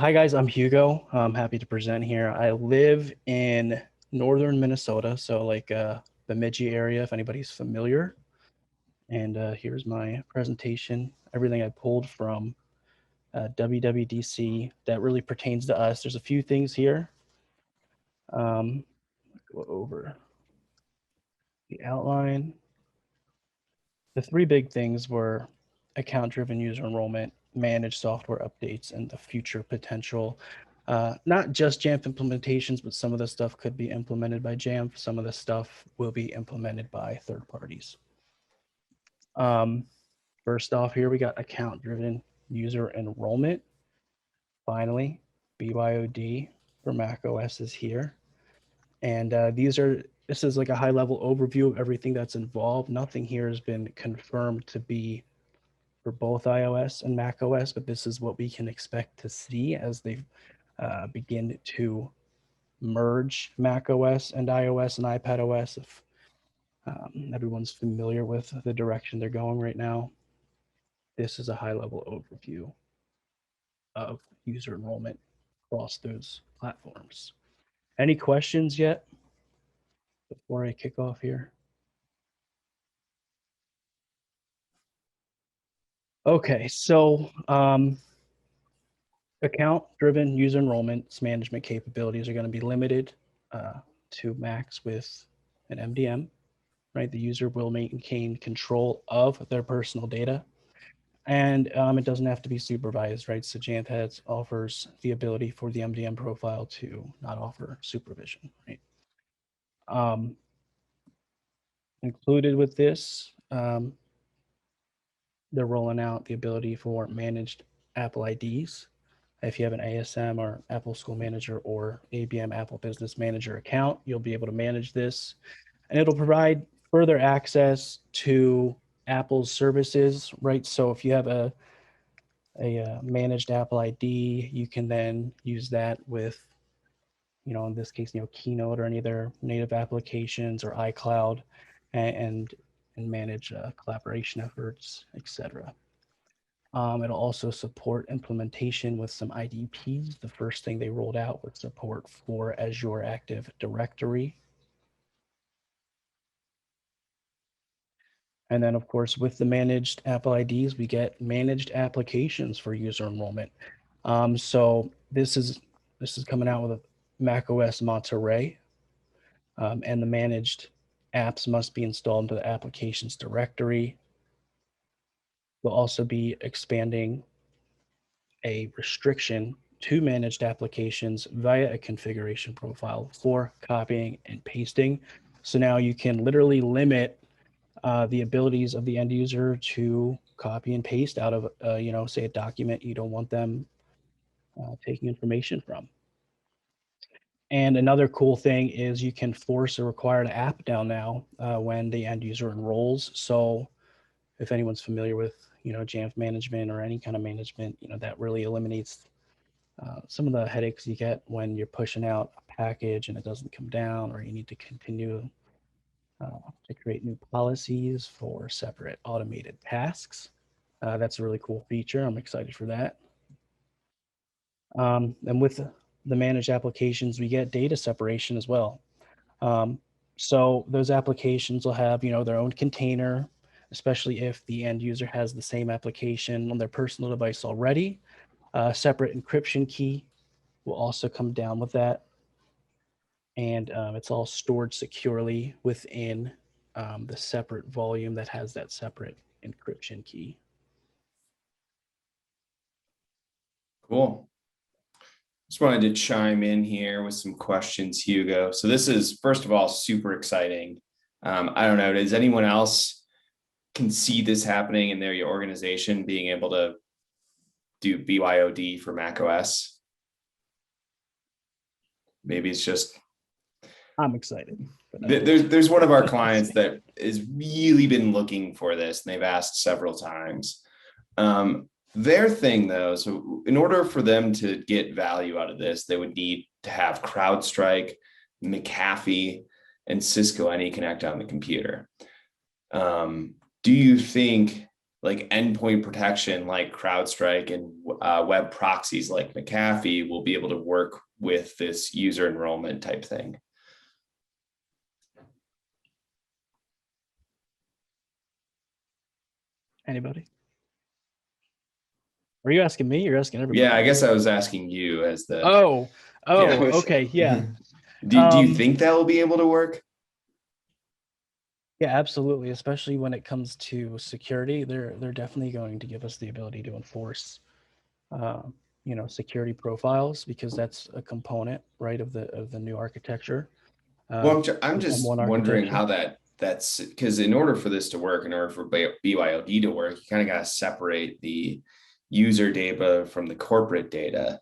Hi guys, I'm Hugo. I'm happy to present here. I live in northern Minnesota, so the Bemidji area, if anybody's familiar. And here's my presentation. Everything I pulled from WWDC that really pertains to us. There's a few things here. Go over the outline. The three big things were account-driven user enrollment, managed software updates, and the future potential. Not just Jamf implementations, but some of the stuff could be implemented by Jamf. Some of the stuff will be implemented by third parties. Um, First off here, we got account-driven user enrollment. Finally, BYOD for macOS is here. And this is like a high level overview of everything that's involved. Nothing here has been confirmed to be for both iOS and macOS, but this is what we can expect to see as they begin to merge macOS and iOS and iPadOS. If everyone's familiar with the direction they're going right now, this is a high-level overview of user enrollment across those platforms. Any questions yet before I kick off here? Okay, so account-driven user enrollment management capabilities are going to be limited to Macs with an MDM, right? The user will maintain control of their personal data, and it doesn't have to be supervised, right? So Jamf offers the ability for the MDM profile to not offer supervision, right? Included with this, they're rolling out the ability for managed Apple IDs. If you have an ASM or Apple School Manager or ABM Apple Business Manager account, you'll be able to manage this, and it'll provide further access to Apple's services, right? So if you have a managed Apple ID, you can then use that with, in this case, Keynote or any of their native applications or iCloud, and manage collaboration efforts, etc. It'll also support implementation with some IDPs. The first thing they rolled out was support for Azure Active Directory. And then, of course, with the managed Apple IDs, we get managed applications for user enrollment. So this is coming out with a macOS Monterey, and the managed apps must be installed into the applications directory. We'll also be expanding a restriction to managed applications via a configuration profile for copying and pasting. So now you can literally limit the abilities of the end user to copy and paste out of, say a document you don't want them taking information from. And another cool thing is you can force a required app down now when the end user enrolls. So if anyone's familiar with, Jamf management or any kind of management, that really eliminates some of the headaches you get when you're pushing out a package and it doesn't come down, or you need to continue to create new policies for separate automated tasks. That's a really cool feature. I'm excited for that. And with the managed applications, we get data separation as well. So those applications will have, their own container, especially if the end user has the same application on their personal device already. Separate encryption key will also come down with that. And it's all stored securely within the separate volume that has that separate encryption key. Cool. Just wanted to chime in here with some questions, Hugo. So this is, first of all, super exciting. I don't know, does anyone else can see this happening in their organization, being able to do BYOD for macOS? Maybe it's just... I'm excited. There's one of our clients that has really been looking for this, and they've asked several times. Their thing, though, so in order for them to get value out of this, they would need to have CrowdStrike, McAfee, and Cisco AnyConnect on the computer. Do you think like endpoint protection like CrowdStrike and web proxies like McAfee will be able to work with this user enrollment type thing. Anybody? Are you asking me? You're asking everybody. Yeah, I guess I was asking you as the. Oh, Yeah. okay, yeah. Do you think that will be able to work? Yeah, absolutely. Especially when it comes to security, they're definitely going to give us the ability to enforce, uh, security profiles, because that's a component, right, of the new architecture. Well, I'm The just M1 wondering architecture. how that's because in order for this to work, in order for BYOD to work, you kind of got to separate the user data from the corporate data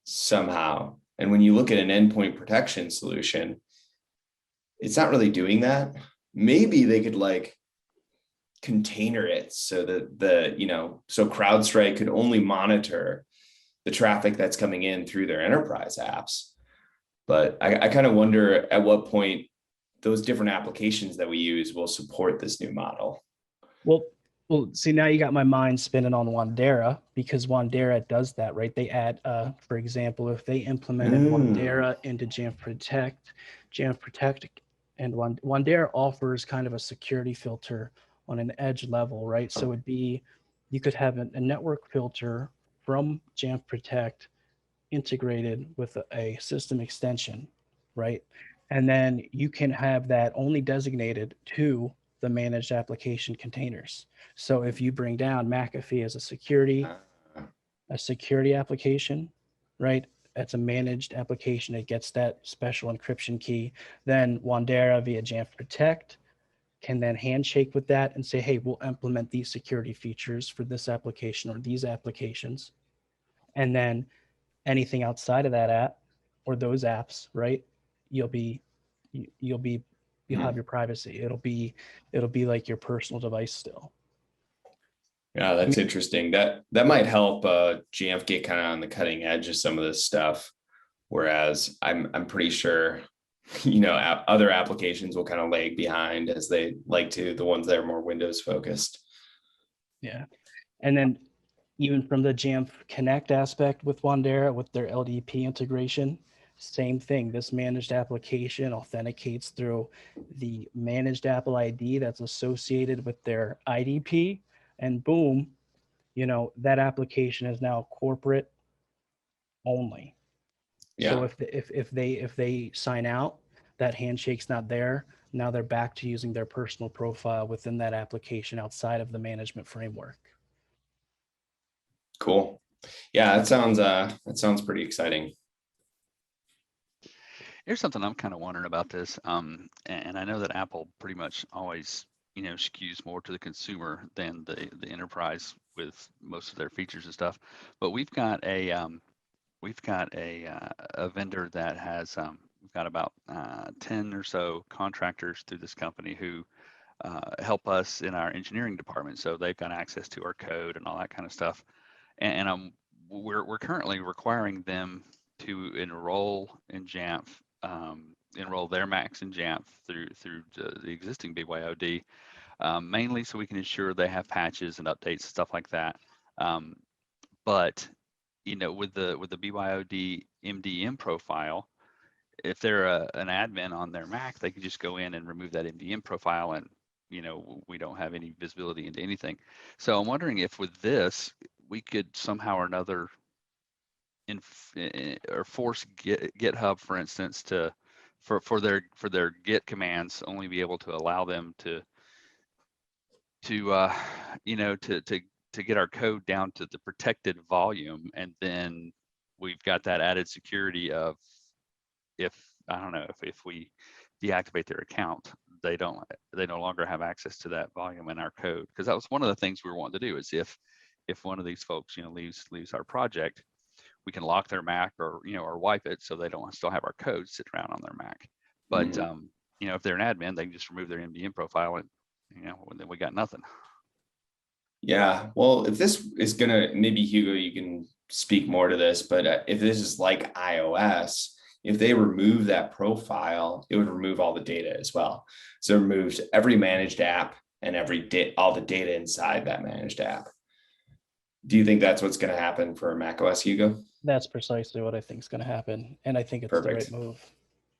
somehow. And when you look at an endpoint protection solution, it's not really doing that. Maybe they could like container it so that so CrowdStrike could only monitor the traffic that's coming in through their enterprise apps. But I kind of wonder at what point those different applications that we use will support this new model. Well, see, now you got my mind spinning on Wandera, because Wandera does that, right? They add, for example, if they implemented Wandera into Jamf Protect, and Wandera offers kind of a security filter on an edge level, right? So it'd be, you could have a network filter from Jamf Protect integrated with a system extension, right? And then you can have that only designated to the managed application containers. So if you bring down McAfee as a security application, right? That's a managed application. It gets that special encryption key. Then Wandera via Jamf Protect can then handshake with that and say, hey, we'll implement these security features for this application or these applications. And then anything outside of that app or those apps, right? You'll be, you'll have your privacy. It'll be like your personal device still. Yeah, I that's mean, interesting. That might help GF get kind of on the cutting edge of some of this stuff. Whereas I'm pretty sure, other applications will kind of lag behind as they like to, the ones that are more Windows focused. yeah. And then even from the Jamf Connect aspect with Wandera, with their LDP integration, same thing. This managed application authenticates through the managed Apple ID that's associated with their IDP, and boom, that application is now corporate only. So Yeah, if they sign out, that handshake's not there. Now they're back to using their personal profile within that application outside of the management framework. cool. Yeah, that sounds pretty exciting. Here's something I'm kind of wondering about this. And I know that Apple pretty much always, skews more to the consumer than the enterprise with most of their features and stuff. But we've got a vendor that has we've got about 10 or so contractors through this company who help us in our engineering department. So they've got access to our code and all that kind of stuff. And we're currently requiring them to enroll in Jamf, enroll their Macs in Jamf through the existing BYOD, mainly so we can ensure they have patches and updates, stuff like that. But with the BYOD MDM profile, if they're an admin on their Mac, they can just go in and remove that MDM profile, and we don't have any visibility into anything. So I'm wondering if with this we could somehow or another or force GitHub, for instance, to for their Git commands only be able to allow them to to get our code down to the protected volume, and then we've got that added security of, if I don't know, if we deactivate their account, they no longer have access to that volume in our code. Because that was one of the things we were wanting to do, is if one of these folks leaves our project, we can lock their Mac or wipe it so they don't still have our code sit around on their Mac. But if they're an admin, they can just remove their MDM profile, and then we got nothing. Yeah, well, if this is gonna, maybe Hugo, you can speak more to this, but if this is like iOS, if they remove that profile, it would remove all the data as well. So it removes every managed app and all the data inside that managed app. Do you think that's what's going to happen for macOS, Hugo? That's precisely what I think is going to happen. And I think it's the right move.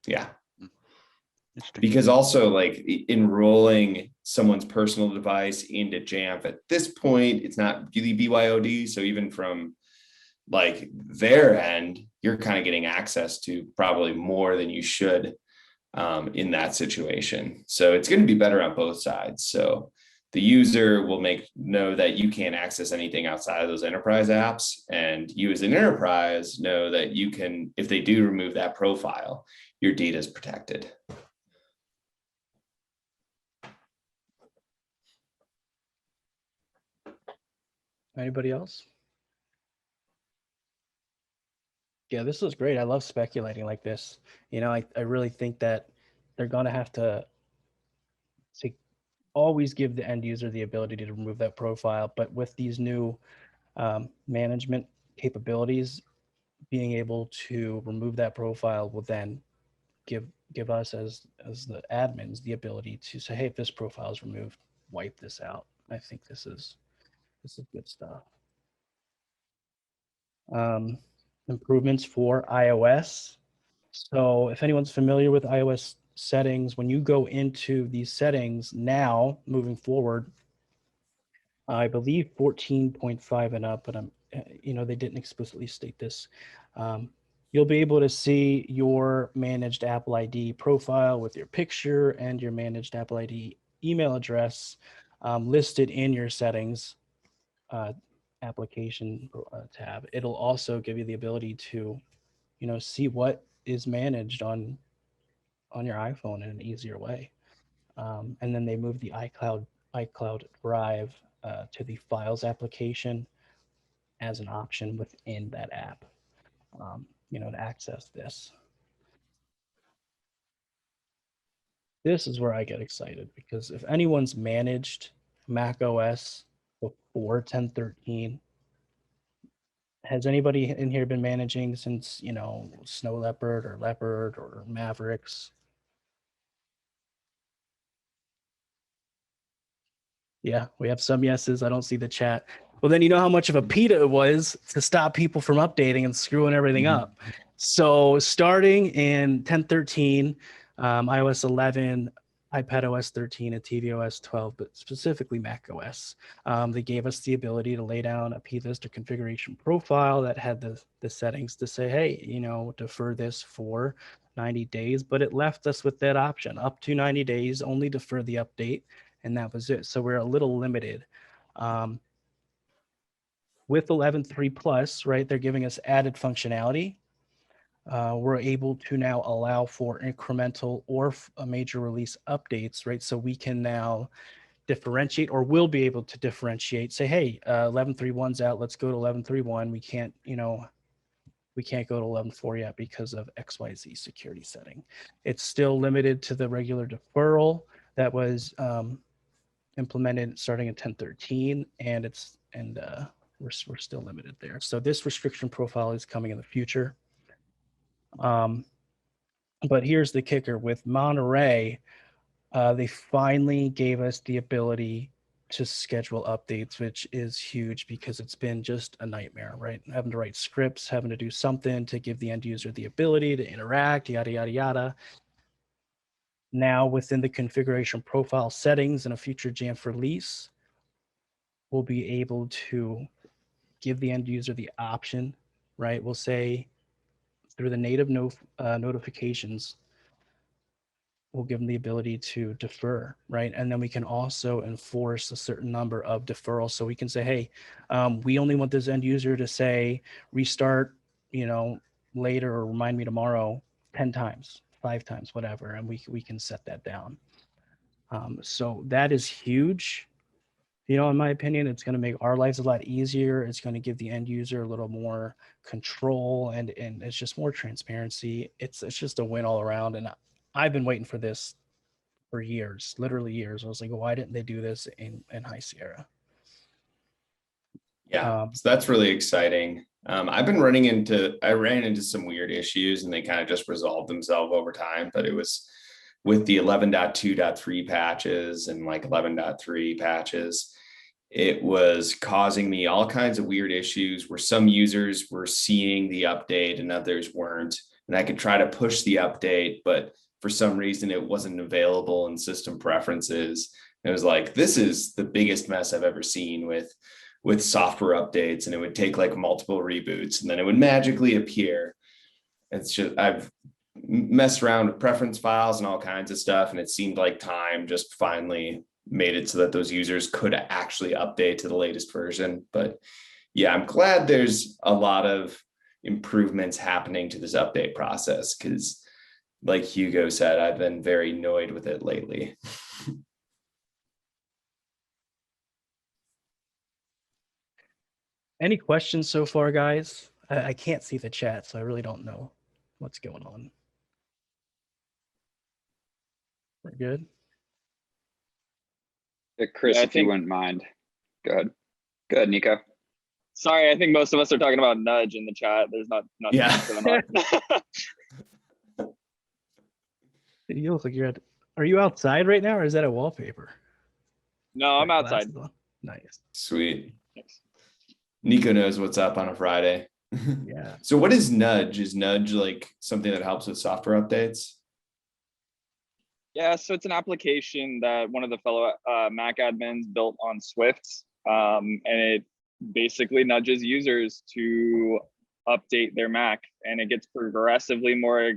Yeah. Interesting. Because also like enrolling someone's personal device into Jamf at this point, it's not really BYOD. So even from like their end, you're kind of getting access to probably more than you should in that situation. So it's going to be better on both sides. So the user will know that you can't access anything outside of those enterprise apps. And you as an enterprise know that you can, if they do remove that profile, your data is protected. Anybody else? Yeah, this was great. I love speculating like this. You know, I really think that they're going to have to always give the end user the ability to remove that profile. But with these new management capabilities, being able to remove that profile will then give us as the admins the ability to say, hey, if this profile is removed, wipe this out. I think this is good stuff. Improvements for iOS. So if anyone's familiar with iOS settings, when you go into these settings now, moving forward, I believe 14.5 and up, but they didn't explicitly state this. You'll be able to see your managed Apple ID profile with your picture and your managed Apple ID email address listed in your settings application tab. It'll also give you the ability to, see what is managed on your iPhone in an easier way. And then they moved the iCloud Drive to the Files application as an option within that app, to access this. This is where I get excited because if anyone's managed macOS before 10.13, has anybody in here been managing since, Snow Leopard or Mavericks? Yeah, we have some yeses. I don't see the chat. Well, then you know how much of a PETA it was to stop people from updating and screwing everything up. So starting in 10.13, iOS 11, iPadOS 13, and tvOS 12, but specifically macOS, they gave us the ability to lay down a plist or configuration profile that had the settings to say, hey, defer this for 90 days, but it left us with that option, up to 90 days, only defer the update. And that was it. So we're a little limited. With 11.3 Plus, right, they're giving us added functionality. We're able to now allow for incremental or a major release updates, right? So we can now differentiate, or will be able to differentiate, say, hey, 11.3.1's out, let's go to 11.3.1. We can't go to 11.4 yet because of XYZ security setting. It's still limited to the regular deferral that was implemented starting in 10.13, and we're still limited there. So this restriction profile is coming in the future. But here's the kicker with Monterey. They finally gave us the ability to schedule updates, which is huge because it's been just a nightmare, right? Having to write scripts, having to do something to give the end user the ability to interact, yada, yada, yada. Now within the configuration profile settings in a future Jamf release, we'll be able to give the end user the option, right? We'll say through the native notifications, we'll give them the ability to defer, right? And then we can also enforce a certain number of deferrals. So we can say, hey, we only want this end user to say restart, later, or remind me tomorrow 10 times, 5 times, whatever. And we can set that down. So that is huge. In my opinion, it's going to make our lives a lot easier. It's going to give the end user a little more control, and it's just more transparency. It's just a win all around. And I've been waiting for this for years, literally years. I was like, why didn't they do this in High Sierra? Yeah, so that's really exciting. I ran into some weird issues, and they kind of just resolved themselves over time, but it was with the 11.2.3 patches and like 11.3 patches, it was causing me all kinds of weird issues where some users were seeing the update and others weren't. And I could try to push the update, but for some reason it wasn't available in system preferences. It was like, this is the biggest mess I've ever seen with software updates, and it would take like multiple reboots and then it would magically appear. It's just, I've messed around with preference files and all kinds of stuff, and it seemed like time just finally made it so that those users could actually update to the latest version. But yeah, I'm glad there's a lot of improvements happening to this update process, because like Hugo said, I've been very annoyed with it lately. Any questions so far, guys? I can't see the chat, so I really don't know what's going on. We're good. Chris, Yeah, I if you think- wouldn't mind. Go ahead. Go ahead, Nico. Sorry, I think most of us are talking about nudge in the chat. There's not Yeah. much going on. You look like you're at. Are you outside right now, or is that a wallpaper? No, I'm Got outside. glasses on? Nice. Sweet. Thanks. Nico knows what's up on a Friday. Yeah. So what is Nudge? Is Nudge like something that helps with software updates? Yeah, so it's an application that one of the fellow Mac admins built on Swift, and it basically nudges users to update their Mac, and it gets progressively more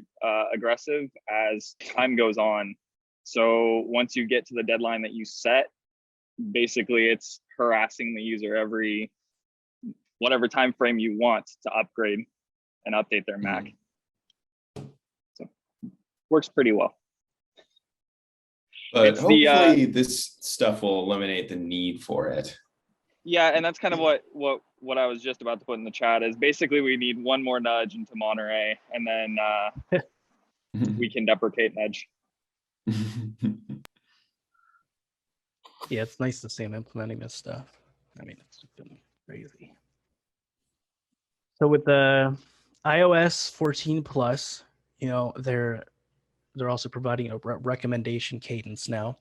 aggressive as time goes on. So once you get to the deadline that you set, basically it's harassing the user every whatever time frame you want to upgrade and update their Mac. So works pretty well. But It's the, hopefully this stuff will eliminate the need for it. Yeah, and that's kind of what I was just about to put in the chat is basically we need one more nudge into Monterey, and then we can deprecate nudge. Yeah, it's nice to see them implementing this stuff. I mean, it's been crazy. So with the iOS 14 Plus, you know, they're also providing a recommendation cadence now,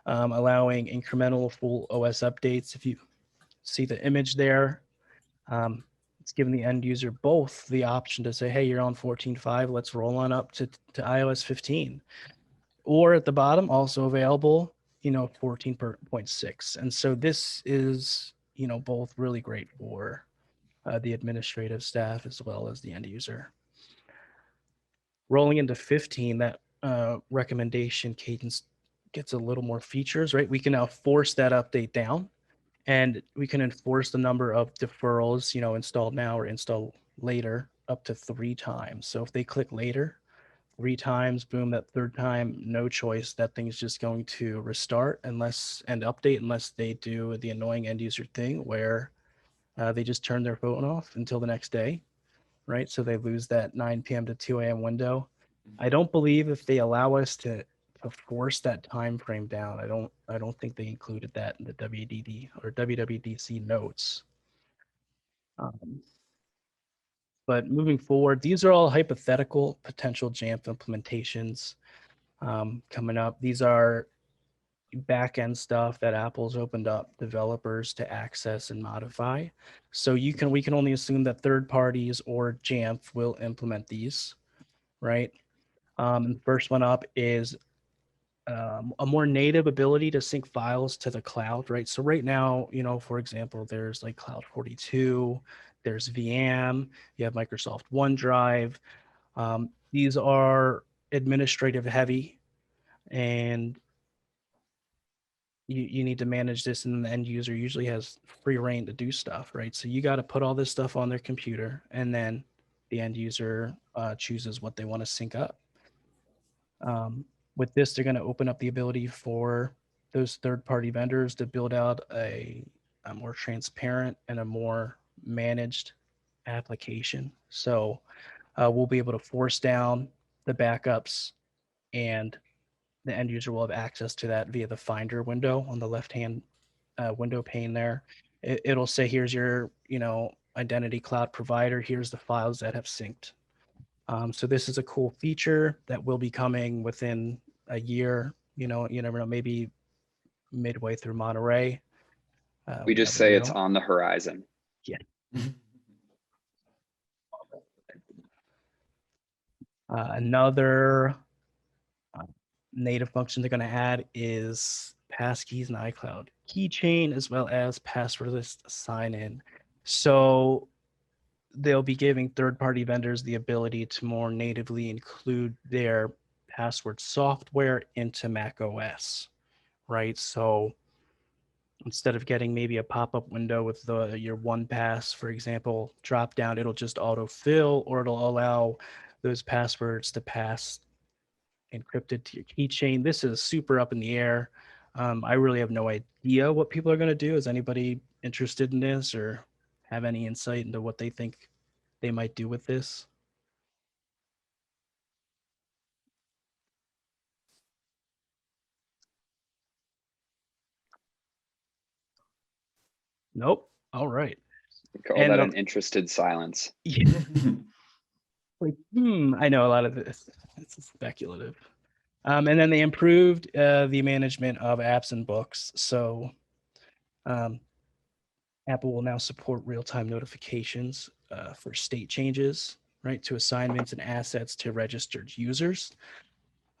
allowing incremental full OS updates. If you see the image there, it's giving the end user both the option to say, hey, you're on 14.5, let's roll on up to iOS 15. Or at the bottom, also available, you know, 14.6. And so this is, you know, both really great for the administrative staff as well as the end user. Rolling into 15, that recommendation cadence gets a little more features, right? We can now force that update down, and we can enforce the number of deferrals, you know, installed now or install later up to 3 times. So if they click later 3 times, boom, that third time, no choice, that thing's just going to restart and update unless they do the annoying end user thing where they just turn their phone off until the next day, right? So they lose that 9 p.m. to 2 a.m. window. I don't believe if they allow us to force that time frame down, I don't think they included that in the WDD or WWDC notes. But moving forward, these are all hypothetical potential Jamf implementations coming up. These are back-end stuff that Apple's opened up developers to access and modify. So we can only assume that third parties or Jamf will implement these, right? The first one up is a more native ability to sync files to the cloud, right? So right now, you know, for example, there's like Cloud 42, there's VM, you have Microsoft OneDrive. These are administrative heavy, and you need to manage this, and the end user usually has free reign to do stuff, right? So you got to put all this stuff on their computer, and then the end user chooses what they want to sync up. With this, they're going to open up the ability for those third-party vendors to build out a more transparent and a more managed application. So we'll be able to force down the backups, and the end user will have access to that via the Finder window on the left-hand window pane there. It'll say, here's your, you know, identity cloud provider. Here's the files that have synced. So this is a cool feature that will be coming within a year. You never know. Maybe midway through Monterey. We just never say it's know. on the horizon. Another native function they're going to add is passkeys and iCloud keychain, as well as passwordless sign-in. So they'll be giving third-party vendors the ability to more natively include their password software into macOS, right? So instead of getting maybe a pop-up window with your 1Pass, for example, drop down, it'll just autofill, or it'll allow those passwords to pass encrypted to your keychain. This is super up in the air. I really have no idea what people are going to do. Is anybody interested in this or have any insight into what they think they might do with this? Nope. All right. We call And that an interested silence. yeah, like, I know a lot of this. It's speculative. And then they improved the management of apps and books. So Apple will now support real-time notifications for state changes, right, to assignments and assets to registered users.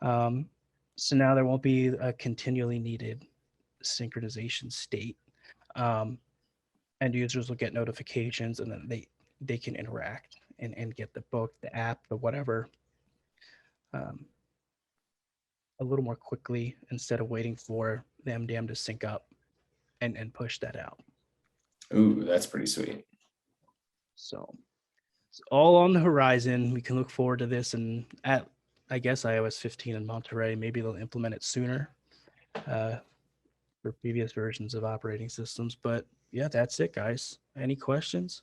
So now there won't be a continually needed synchronization state. And users will get notifications, and then they can interact and get the book, the app, the whatever, a little more quickly instead of waiting for the MDM to sync up and push that out. Ooh, that's pretty sweet. So it's all on the horizon. We can look forward to this, and at I guess iOS 15 in Monterey, maybe they'll implement it sooner for previous versions of operating systems. But yeah, that's it, guys. Any questions?